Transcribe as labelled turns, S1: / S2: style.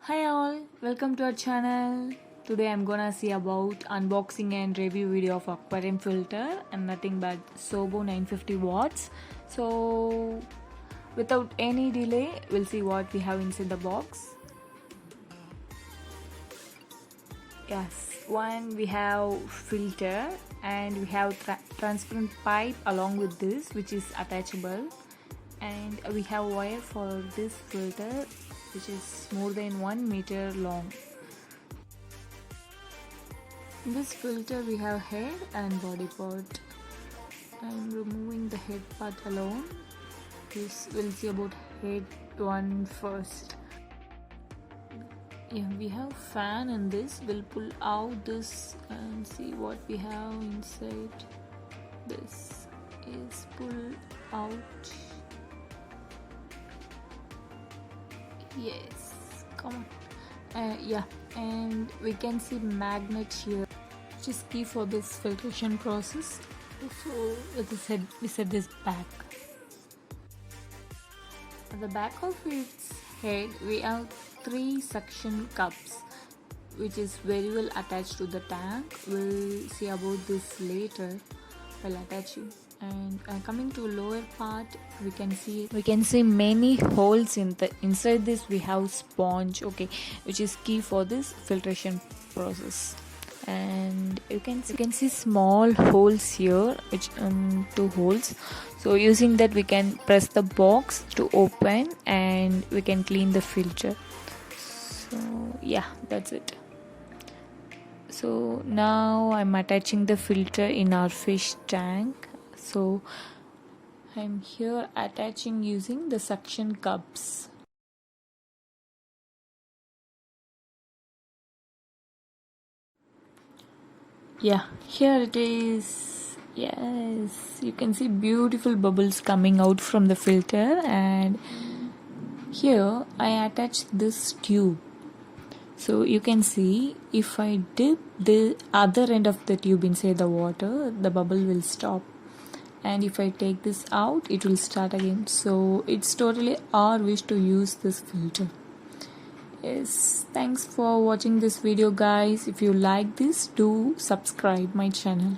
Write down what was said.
S1: Hi all, welcome to our channel. Today I'm gonna see about unboxing and review video of Aquarium filter and nothing but Sobo 950 watts. So without any delay, we'll see what we have inside the box. Yes, one we have filter and we have transparent pipe along with this, which is attachable, and we have wire for this filter which is more than 1 meter long. In this filter we have head and body part. I'm removing the head part alone. We'll see about head one first. Yeah, we have fan in this. We'll pull out this and see what we have inside. This is pull out. Yes, come on. Yeah, and we can see magnet here, which is key for this filtration process. So with this head, we set this back. At the back of its head, we have 3 suction cups, which is very well attached to the tank. We'll see about this later while attaching. And coming to lower part, we can see many holes inside this. We have sponge, okay, which is key for this filtration process. And you can see small holes here, which 2 holes. So using that we can press the box to open and we can clean the filter. So yeah, that's it. So now I'm attaching the filter in our fish tank. So I'm here attaching using the suction cups. Yeah, here it is. Yes, you can see beautiful bubbles coming out from the filter, and here I attached this tube. So you can see if I dip the other end of the tube inside the water, the bubble will stop. And if I take this out, it will start again. So it's totally our wish to use this filter. Yes, thanks for watching this video guys. If you like this, do subscribe my channel.